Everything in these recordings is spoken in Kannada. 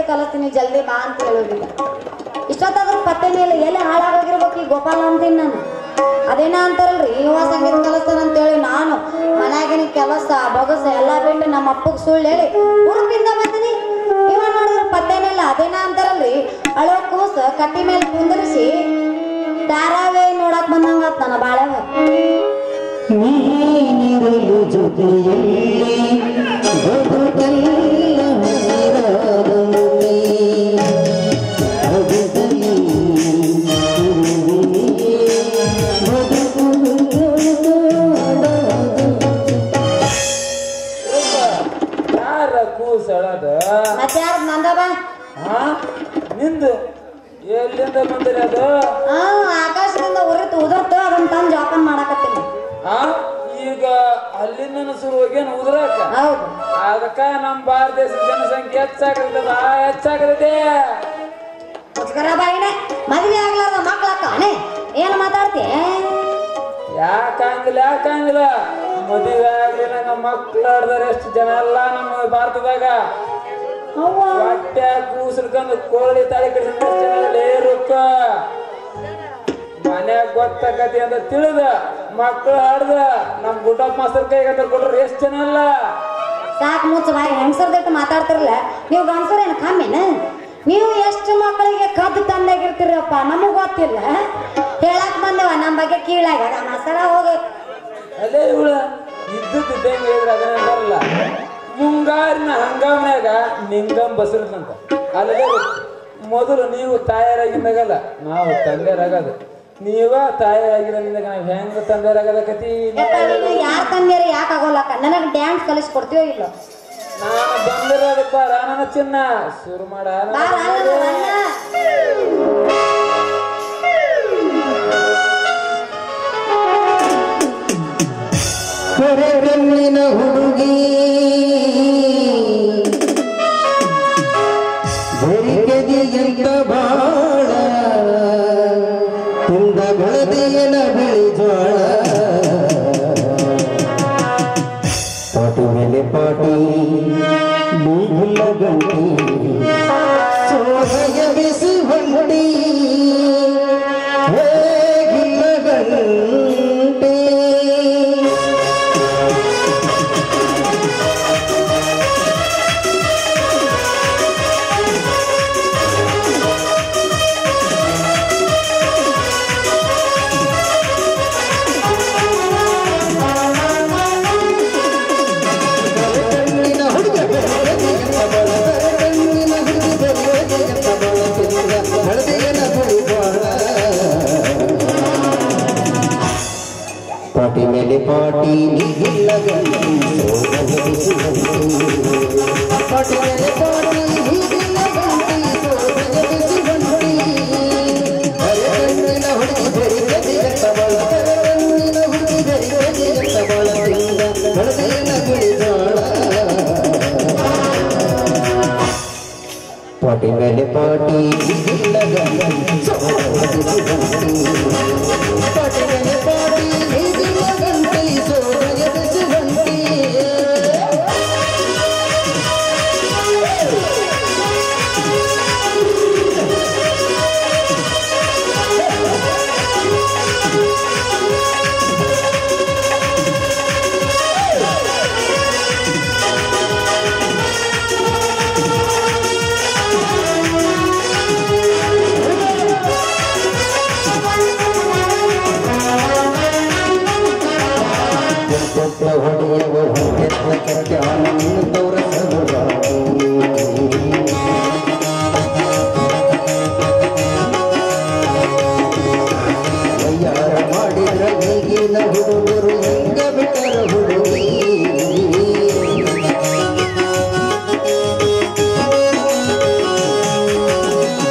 ಕಲಿಸ್ತೀನಿ ಜಲ್ದಿ ಬಾ ಅಂತ ಹೇಳೋದಿಲ್ಲ. ಇಷ್ಟೊತ್ತಾದ್ರೂ ಪತ್ತೆನೇ ಇಲ್ಲ, ಎಲ್ಲಿ ಹಾಳಾಗೋಗಿರ್ಬೇಕು ಈ ಗೋಪಾಲ ಅಂತೀನಿ ನಾನು. ಅದೇನ ಅಂತಾರಲ್ರಿ ಇವ ಸಂಗೀತ ಕಲಿಸ್ತಾನಂತೇಳಿ ನಾನು ಮನ್ಯಾಗಿನ ಕೆಲಸ ಬಗಸ ಎಲ್ಲ ಬಿಟ್ಟು ನಮ್ಮ ಅಪ್ಪಗೆ ಸುಳ್ಳು ಹೇಳಿ ಹುರುಪಿಂದ ಬಂದಿನಿ. ಇವ ನೋಡಿದ್ರೆ ಪತ್ತೇನಿಲ್ಲ. ಅದೇನ ಅಂತಾರಲ್ರಿ ಅಳೋ ಕೂಸ ಕಟ್ಟಿ ಮೇಲೆ ಕುಂದರಿಸಿ ಧಾರಾವೇ ನೋಡಕ್ ಬಂದಂಗಾತ್ ನನ್ನ ಬಾಳೆವ. ನೀನಿರಲು ಜೊತೆಯಲ್ಲಿ ಬದುಕಲ್ಲ ಹಸಿರಾದಂತೆ ಅಗದಲ್ಲಿ ಯಾರ ಕೂಸಳದ ಮತ್ತಾರ ನಂದವ ನಿಂದು ಎಲ್ಲಿಂದ ಬಂದಿರಿ ಅದು? ಆಕಾಶದಿಂದ ಉದುರ್ತು ಅದನ್ನ ತಂದು ಜೋಪಾನ ಮಾಡಾಕತ್ತೀನಿ. ಈಗ ಅಲ್ಲಿಂದ ಶುರು ಹೋಗ್ಯಾನ ಉದ್ರಾಕ. ಹೌದು, ಅದಕ್ಕ ನಮ್ಮ ಭಾರತ ದೇಶದ ಜನಸಂಖ್ಯೆ ಹೆಚ್ಚಾಗತೈತೆ. ಮುಚ್ಕರ ಬಾಯಿನೇ ಮದ್ವೆ ಆಗ್ಲಾರ್ದ ಮಕ್ಳಕ್ಕನೆ ಏನ್ ಮಾತಾಡ್ತಿ? ಯಾಕಂಗಿಲ್ಲ ಮದುವೆ ಆಗ್ಲಿಲ್ಲ ನಮ್ಮ ಮಕ್ಳಾಡ್ದಾರ ಎಷ್ಟು ಜನ ಅಲ್ಲ ನಮ್ಮ ಭಾರತದಾಗ. ಹೊಟ್ಟೆ ಕೂಸರ್ಕಂದು ಕೋಳಿ ತಾಳಿ ಕಡಿಸಿರುಕ್ಕ ಮನ್ಯಾಗ ಗೊತ್ತಾಕತಿ ಅಂತ ತಿಳಿದ ಮಕ್ಳು ಹಾಡ್ದ ನಮ್ ಗುಡ್ಡಪ್ಪ ಮಾಸ್ತರ್ ಕೈಗಂತ ಕೊಟ್ರ ಎಷ್ಟ್ ಜನ ಅಲ್ಲ. ಸಾಕು ಮುಚ್ಚ ಬಾಯಿ, ಹೆಂಗಸರ್ದಟ್ಟು ಮಾತಾಡ್ತಿರಲ್ಲ ನೀವು. ಗಂಡಸರ್ ಏನು ಕಮ್ಮಿನ? ನೀವು ಎಷ್ಟು ಮಕ್ಕಳಿಗೆ ಕದ್ದು ತಂದಾಗಿರ್ತೀರಪ್ಪ, ನಮಗ್ ಗೊತ್ತಿಲ್ಲ. ಹೇಳಕ್ ಬಂದೇವ ನಮ್ಮ ಬಗ್ಗೆ ಕೀಳಾಗ ಮಸಾಲ ಹೋಗ. ಅಲ್ಲೇ ಇವಳ ಇದ್ದಂಗ ಹೇಳಿದ್ರೆ ಅದನ್ನ ಬರಲ್ಲ. ಮುಂಗಾರಿನ ಹಂಗಾಮ್ಯಾಗ ನಿಂಗಂ ಬಸರಂತ ಅಲ್ಲೇ ಮೊದಲು ನೀವು ತಾಯರಾಗಿಂದಾಗಲ್ಲ ನಾವು ತಂದೆರಾಗದು. ನೀವ ತಾಯರಾಗಿರೋದ್ರಿಂದ ನಾವು ಹೆಂಗ ತಂದೆರಾಗದಕತಿ. ಯಾರ ತಂದೆರಿ ಯಾಕೆ ಆಗೋಲ್ಲಕ್ಕ? ನನಗೆ ಡ್ಯಾನ್ಸ್ ಕಲಿಸ್ಕೊಡ್ತೀವೋ ಇಲ್ಲ? ನಾನು ಬಂದಿರೋದಪ್ಪ ರಾಣನ ಚಿನ್ನ ಶುರು ಮಾಡ. ಕರೆಗಣ್ಣಿನ ಹುಡುಗಿ ಬೆರಿಗೆದಿಯಂತ ಬಾಳ ತುಂದ ಬೆಳದಿಯನ ಬಿಳಿ ಜ್ವಾಳ ಪಾಟಿ ಮೇಲೆ ಪಾಟಿ ನೀಗಿಲ್ಲ ಗಂಟಿ ಸೋಹಯ ಬಿಸಿ ಹೊಂಡಿ ಹೇಗಿಲ್ಲ ಗಂಟಿ ಪಾಟಿ ಮೇಲೆ ಪಾಟಿ ನೀಗಿಲ್ಲ ಗಂಟಿ ಪಾಟಿ ಮೇಲೆ ಪಾಟಿ ನೀಗಿಲ್ಲ ಗಂಟಿ ಬಿಸಿ ಗಂಟಿ ಕಣ್ಣಿನ ಹುಡುಗಿ ಬೆರಿಗದಿಯಂತ ಬಾಳ ಕಣ್ಣಿನ ಹುಡುಗಿ ಬೆರಿಗದಿಯಂತ ಬಾಳ ತಿಂದ ಬೆಳದಿಯನ ಬಿಳಿ ಜ್ವಾಳ ಪಾಟಿ ಮೇಲೆ ಪಾಟಿ ನೀಗಿಲ್ಲ ಗಂಟಿ ಬಿಸಿ ಗಂಟಿ ಪಾಟಿ ಮೇಲೆ ಪಾಟಿ ನೀಗಿಲ್ಲ ಗಂಟಿ ಸೋಯ ಬಿಸಿ ಗಂಟಿ ಹೊಡೆಯುವ ಹೊಡೆಯುವ ಕಟ್ಟಾನನ್ನು ತೋರಿಸಲು ವಯ್ಯಾರ ಮಾಡಿದ್ರ ಈಗಿನ ಹುಡುಗರು ಹೆಂಗ ಬಿಟ್ಟರ ಹುಡುಗಿ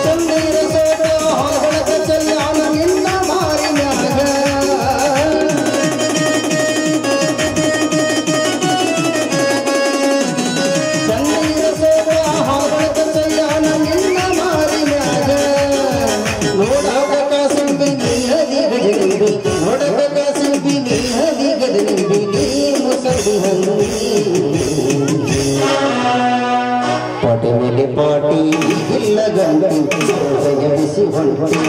ಚಂದಿರ ಸೋಟ ಹೊರಗಡ ಚಲ್ಲಾನ ನಿನ್ನ ಮಾರಿನಾಗ ನೋಡಬೇಕ ಸುದ್ದಿ ನೀ ಹದಿಗದ ನಿಂಬಿ ನೀ ಹೊಂಟಿ